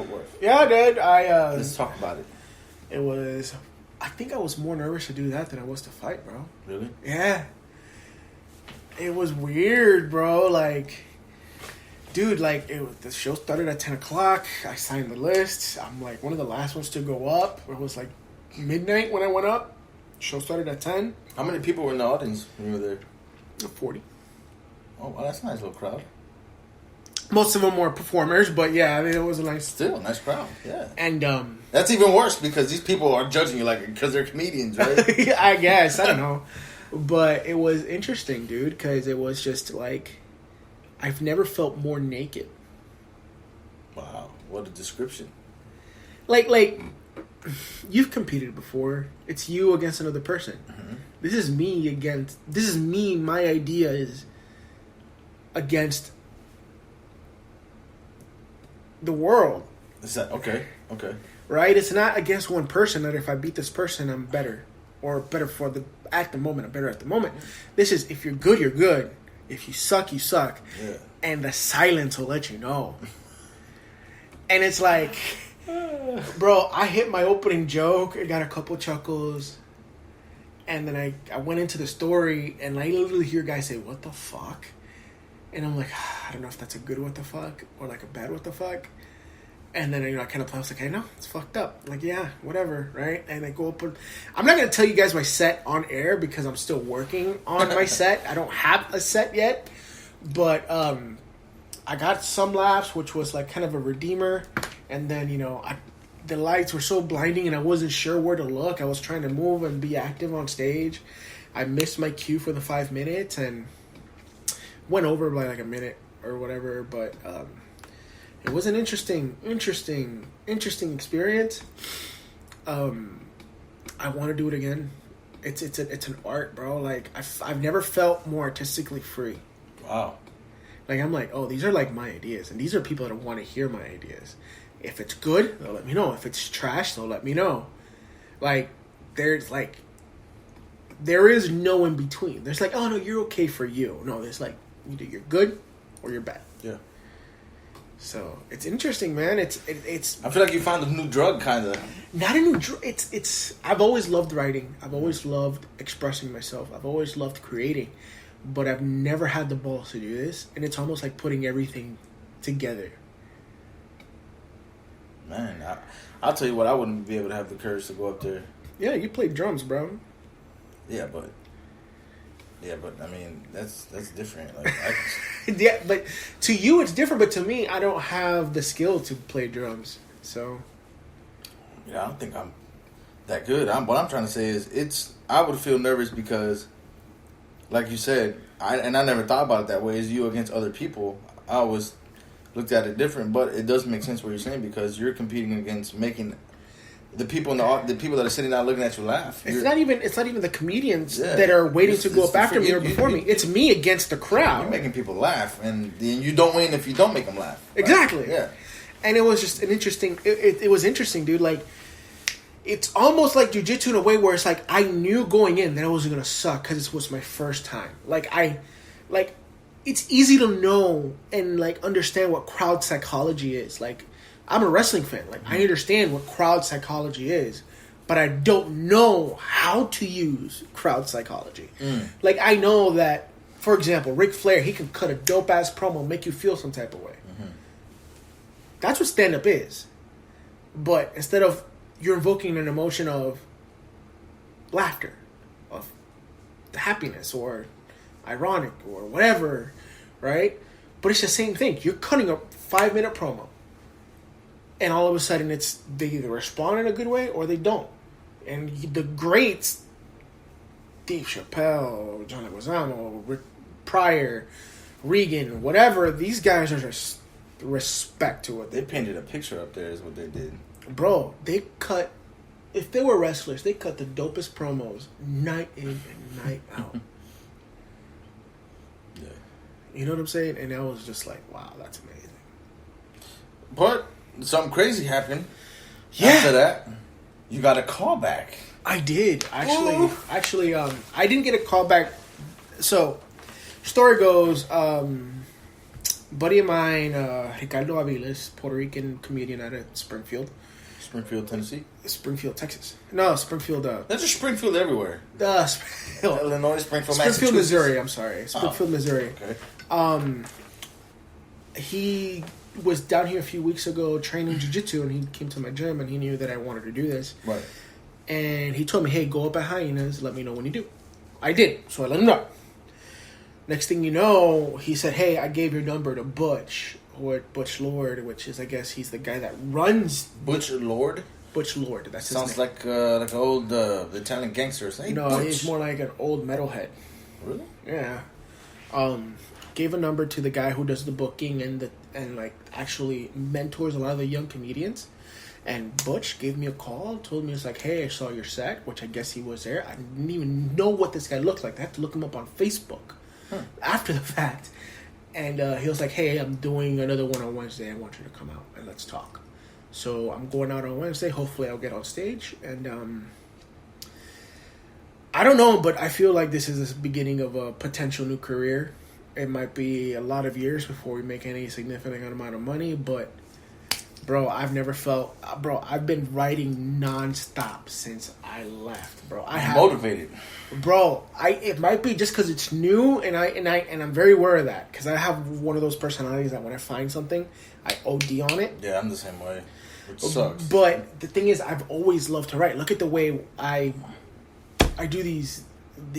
Fort Worth. Yeah, I did. Let's talk about it. It was... I think I was more nervous to do that than I was to fight, bro. Really? Yeah. It was weird, bro. Like... Dude, like, the show started at 10 o'clock. I signed the list. I'm, like, one of the last ones to go up. It was, like, midnight when I went up. Show started at 10. How many people were in the audience when you were there? 40. Oh, well, that's a nice little crowd. Most of them were performers, but yeah, I mean, it was a nice... Still, a nice crowd, yeah. And, That's even worse because these people are judging you, like, because they're comedians, right? I guess. I don't know. But it was interesting, dude, because it was just, like... I've never felt more naked. Wow, what a description. Like, you've competed before. It's you against another person. Mm-hmm. This is me, my idea is against the world. Is that, okay. Right? It's not against one person that if I beat this person, I'm better. Or better at the moment, I'm better at the moment. This is, if you're good, you're good. If you suck, you suck. Yeah. And the silence will let you know. And it's like, bro, I hit my opening joke. I got a couple chuckles. And then I went into the story, and I literally hear guys say, what the fuck? And I'm like, I don't know if that's a good what the fuck or like a bad what the fuck. And then, I kind of play. I was like, I know, it's fucked up. Like, yeah, whatever, right? And I go up. I'm not going to tell you guys my set on air because I'm still working on my set. I don't have a set yet. But I got some laughs, which was like kind of a redeemer. And then, the lights were so blinding and I wasn't sure where to look. I was trying to move and be active on stage. I missed my cue for the 5 minutes and went over by like a minute or whatever. But... it was an interesting experience. I want to do it again. It's an art, bro. Like I've never felt more artistically free. Wow. Like I'm like, oh, these are like my ideas, and these are people that want to hear my ideas. If it's good, they'll let me know. If it's trash, they'll let me know. Like there is no in between. There's like, oh no, you're okay for you. No, there's like either you're good or you're bad. Yeah. So it's interesting, man. It's. I feel like you found a new drug, kind of. Not a new drug. It's. I've always loved writing. I've always loved expressing myself. I've always loved creating, but I've never had the balls to do this. And it's almost like putting everything together. Man, I'll tell you what. I wouldn't be able to have the courage to go up there. Yeah, you played drums, bro. Yeah, but I mean that's different. Like, yeah, but to you it's different. But to me, I don't have the skill to play drums. So, I don't think I'm that good. What I'm trying to say is, I would feel nervous because, like you said, I never thought about it that way. As you against other people, I always looked at it different. But it does make sense what you're saying because you're competing against making. The people the people that are sitting down looking at you laugh. It's not even the comedians that are waiting to go up after me or before me. It's me against the crowd. You're making people laugh, and you don't win if you don't make them laugh. Right? Exactly. Yeah. And it was just an interesting. It was interesting, dude. Like, it's almost like jiu-jitsu in a way where it's like I knew going in that I wasn't gonna suck because it was my first time. It's easy to know and like understand what crowd psychology is. Like, I'm a wrestling fan. Like, I understand what crowd psychology is, but I don't know how to use crowd psychology. Like, I know that, for example, Ric Flair, he can cut a dope-ass promo and make you feel some type of way. Mm-hmm. That's what stand-up is. But instead of, you're invoking an emotion of laughter, of happiness, or ironic, or whatever, right? But it's the same thing. You're cutting a 5-minute promo. And all of a sudden, they either respond in a good way or they don't. And the greats, Dave Chappelle, John Leguizamo, Rick Pryor, Regan, whatever, these guys are just respect to what they painted a picture up there is what they did. Bro, they cut, if they were wrestlers, they cut the dopest promos night in and night out. Yeah. You know what I'm saying? And I was just like, wow, that's amazing. But something crazy happened. Yeah. After that, you got a call back. I did. Actually, I didn't get a call back. So, story goes, buddy of mine, Ricardo Aviles, Puerto Rican comedian out of Springfield, Tennessee. Springfield, Texas. No, Springfield. There's a Springfield everywhere. Illinois, Springfield, Springfield, Missouri. I'm sorry, Springfield, Missouri. Okay. He was down here a few weeks ago training jiu-jitsu, and he came to my gym, and he knew that I wanted to do this. Right. And he told me, "Hey, go up at Hyenas. Let me know when you do." I did, so I let him know. Next thing you know, he said, "Hey, I gave your number to Butch Lord, which is, I guess, he's the guy that runs Butch Lord. Butch Lord. That's his Sounds name. like an old Italian gangster. Hey, No, Butch. he's more like an old metalhead. Really? Yeah. Gave a number to the guy who does the booking and like actually mentors a lot of the young comedians. And Butch gave me a call, told me, it's like, "Hey, I saw your set," which I guess he was there. I didn't even know what this guy looked like. I had to look him up on Facebook after the fact. And he was like, "Hey, I'm doing another one on Wednesday. I want you to come out and let's talk." So I'm going out on Wednesday. Hopefully I'll get on stage. And I don't know, but I feel like this is the beginning of a potential new career. It might be a lot of years before we make any significant amount of money, but bro, I've never felt... Bro, I've been writing nonstop since I left, bro. Motivated. Bro, it might be just because it's new, and I'm very aware of that, because I have one of those personalities that when I find something, I OD on it. Yeah, I'm the same way. Which sucks. But the thing is, I've always loved to write. Look at the way I do these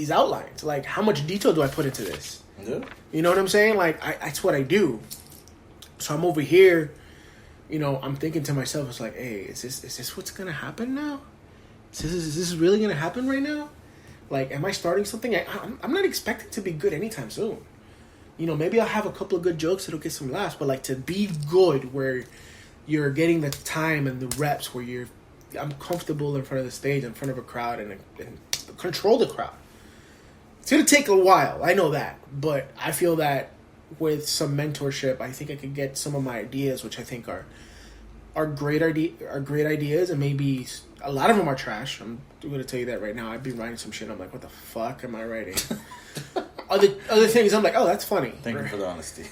outlines. Like, how much detail do I put into this? Yeah. You know what I'm saying? Like, that's what I do. So I'm over here, you know, I'm thinking to myself, it's like, hey, is this what's gonna happen now? Is this really gonna happen right now? Like, am I starting something? I'm not expecting to be good anytime soon. You know, maybe I'll have a couple of good jokes that'll get some laughs, but like to be good where you're getting the time and the reps where I'm comfortable in front of the stage, in front of a crowd, and control the crowd. It's going to take a while, I know that, but I feel that with some mentorship, I think I could get some of my ideas, which I think are great ideas, and maybe a lot of them are trash. I'm going to tell you that right now. I've been writing some shit, I'm like, what the fuck am I writing? other things, I'm like, oh, that's funny. Thank you for the honesty.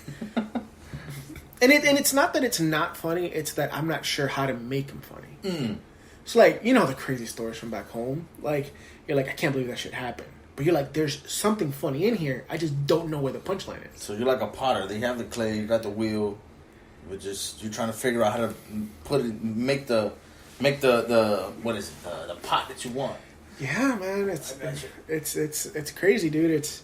And it's not that it's not funny, it's that I'm not sure how to make them funny. It's like, you know, the crazy stories from back home. Like, you're like, I can't believe that shit happened. But you're like, there's something funny in here. I just don't know where the punchline is. So you're like a potter. They have the clay, you got the wheel. You're trying to figure out how to make the what is it? The pot that you want. Yeah, man, it's crazy, dude. It's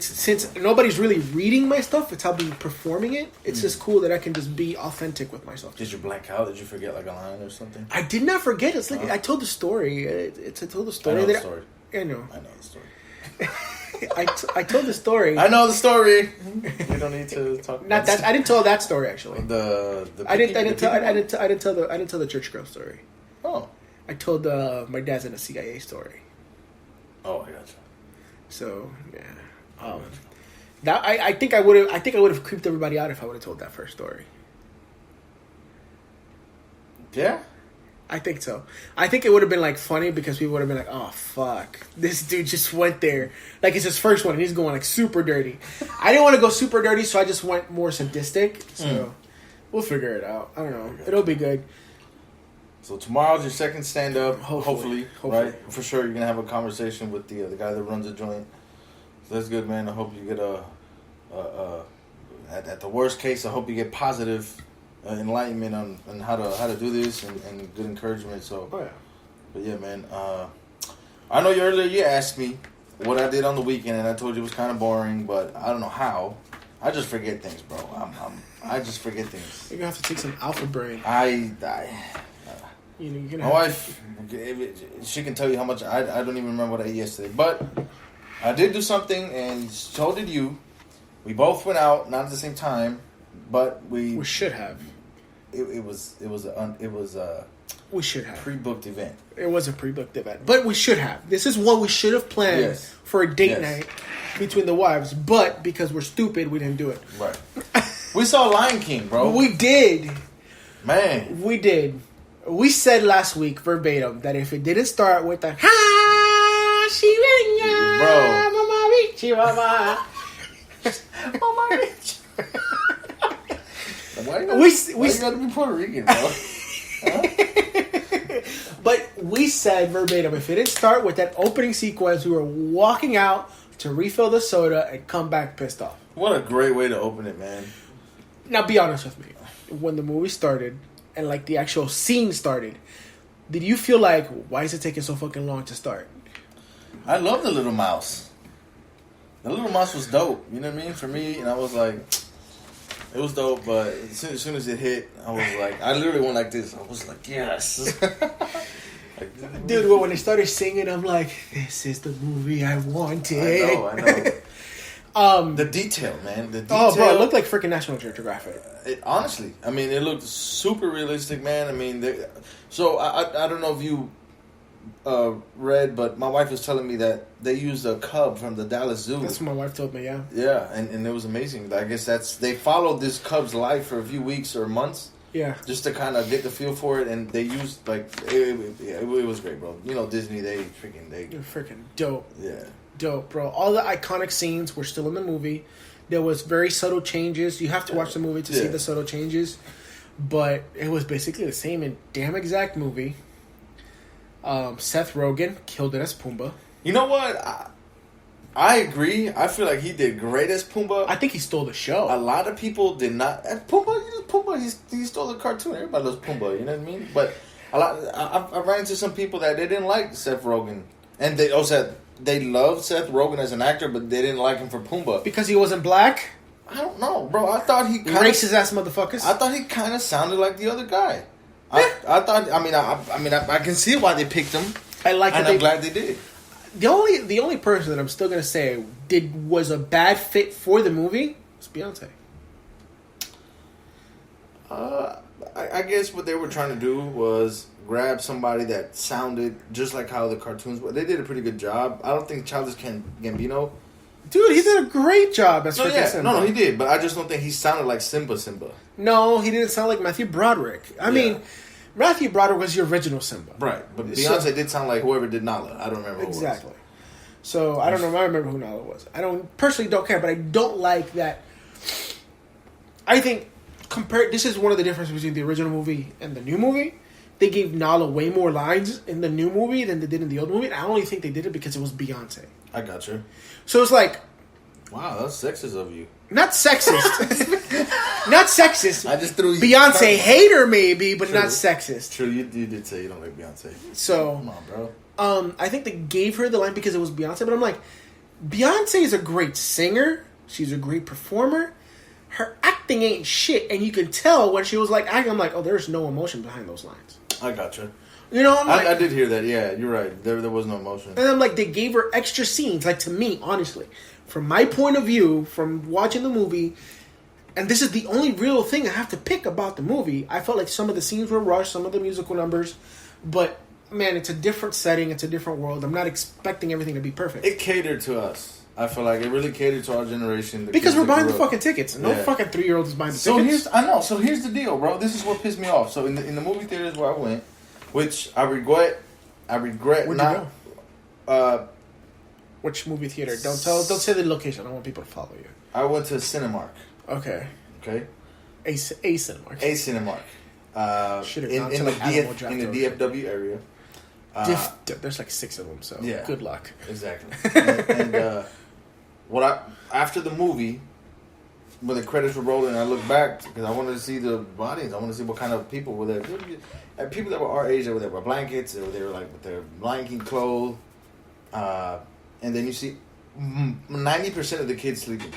since nobody's really reading my stuff, it's how I'm performing it. It's just cool that I can just be authentic with myself. Did you blank out? Did you forget like a line or something? I did not forget. It's like I told the story. I told the story. I know the story. I know the story. I told the story. I know the story. You don't need to talk. Not that. I didn't tell that story actually. I didn't tell the church girl story. Oh. I told my dad's in a CIA story. Oh, I gotcha. So yeah. That I think I would have creeped everybody out if I would have told that first story. Yeah. I think so. I think it would have been like funny because people would have been like, "Oh fuck, this dude just went there." Like it's his first one, and he's going like super dirty. I didn't want to go super dirty, so I just went more sadistic. So we'll figure it out. I don't know. It'll be good. So tomorrow's your second stand up. Hopefully, right? For sure, you're gonna have a conversation with the guy that runs the joint. So that's good, man. I hope you get at the worst case, I hope you get positive enlightenment on how to do this and good encouragement. So, but yeah, man. I know earlier you asked me what I did on the weekend, and I told you it was kind of boring, but I don't know how. I just forget things, bro. I just forget things. You're gonna have to take some alpha brain. My wife, she can tell you how much I don't even remember what I ate yesterday, but I did do something, and so did you. We both went out, not at the same time, but we should have. It was we should have pre-booked event. It was a pre-booked event, but we should have. This is what we should have planned for a date night between the wives, but because we're stupid, we didn't do it. Right. We saw Lion King, bro. We did, man. We did. We said last week verbatim that if it didn't start with the "Ha Shirenya, bro, Mama Richie, Mama, Mama Richie." Why you gotta be Puerto Rican, bro? But we said verbatim, if it didn't start with that opening sequence, we were walking out to refill the soda and come back pissed off. What a great way to open it, man. Now, be honest with me. When the movie started and like the actual scene started, did you feel like, why is it taking so fucking long to start? I love the little mouse. The little mouse was dope. You know what I mean? For me, and I was like, it was dope. But as soon as it hit, I was like, I literally went like this. I was like, yes. Dude, when they started singing, I'm like, this is the movie I wanted. I know. The detail, man. The detail. Oh, bro, it looked like freaking National Geographic. Honestly, I mean, it looked super realistic, man. I mean, so I don't know if you read, but my wife was telling me that they used a cub from the Dallas Zoo. That's what my wife told me, yeah. Yeah, and it was amazing. I guess they followed this cub's life for a few weeks or months. Yeah. Just to kind of get the feel for it, and they used, like, it was great, bro. You know, Disney, they're freaking dope. Yeah. Dope, bro. All the iconic scenes were still in the movie. There was very subtle changes. You have to watch the movie to see the subtle changes. But it was basically the same and damn exact movie. Seth Rogen killed it as Pumbaa. You know what? I agree. I feel like he did great as Pumbaa. I think he stole the show. A lot of people did not. Pumbaa, he stole the cartoon. Everybody loves Pumbaa, you know what I mean? But I ran into some people that they didn't like Seth Rogen. And they also they loved Seth Rogen as an actor, but they didn't like him for Pumbaa. Because he wasn't black? I don't know, bro. I thought he kind racist ass motherfuckers. I thought he kind of sounded like the other guy. I thought. I can see why they picked him. I'm glad they did. The only person that I'm still gonna say was a bad fit for the movie was Beyonce. I guess what they were trying to do was grab somebody that sounded just like how the cartoons were. They did a pretty good job. I don't think Childish Gambino. Dude, he did a great job as freaking Simba. No, he did. But I just don't think he sounded like Simba. No, he didn't sound like Matthew Broderick. I mean, Matthew Broderick was the original Simba. Right. But Beyonce did sound like whoever did Nala. I don't remember who exactly. It was. So, I don't know. I remember who Nala was. I personally don't care, but I don't like that. I think, this is one of the differences between the original movie and the new movie. They gave Nala way more lines in the new movie than they did in the old movie. And I only think they did it because it was Beyonce. I got you. So it's like... Wow, that's sexist of you. Not sexist. Not sexist. I just threw you... Beyonce hater maybe, but not sexist. True, you did say you don't like Beyonce. So... Come on, bro. I think they gave her the line because it was Beyonce, but I'm like, Beyonce is a great singer. She's a great performer. Her acting ain't shit, and you can tell when she was like acting, I'm like, oh, there's no emotion behind those lines. I gotcha. You know, I did hear that. Yeah, you're right. There was no emotion. And I'm like, they gave her extra scenes. Like, to me, honestly, from my point of view, from watching the movie, and this is the only real thing I have to pick about the movie, I felt like some of the scenes were rushed, some of the musical numbers, but, man, it's a different setting, it's a different world. I'm not expecting everything to be perfect. It catered to us. I feel like it really catered to our generation. Because we're buying the fucking tickets. No fucking 3-year-old is buying the tickets. So here's the deal, bro. This is what pissed me off. So in the movie theaters where I went, which I regret Where'd not. You go? Which movie theater? Don't say the location. I don't want people to follow you. I went to Cinemark. Okay. A Cinemark. A Cinemark. In the DFW area. There's like 6 of them, so yeah, good luck. Exactly. and after the movie, when the credits were rolling, I looked back because I wanted to see the audience. I wanted to see what kind of people were there. People that were our age, they were there with blankets. They were like with their Lion King clothes. And then you see 90% of the kids sleeping.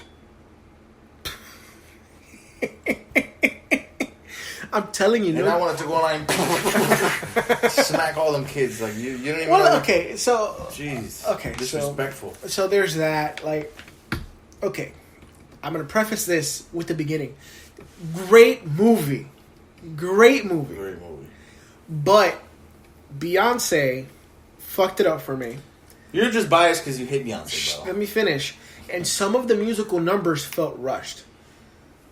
I'm telling you. And I wanted to go online and smack all them kids. Like, you don't even know. Well, okay, so... Jeez. Okay, disrespectful. So there's that. Like, okay. I'm going to preface this with the beginning. Great movie. But Beyonce fucked it up for me. You're just biased because you hate Beyonce, bro. Let me finish. And some of the musical numbers felt rushed.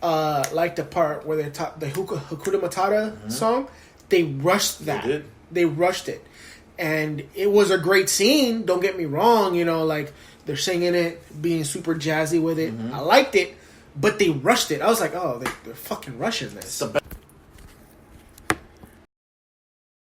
Like the part where they taught the Hakuna Matata song, they rushed that. They did. They rushed it. And it was a great scene, don't get me wrong, you know, like they're singing it, being super jazzy with it. I liked it, but they rushed it. I was like, oh, they're fucking rushing this.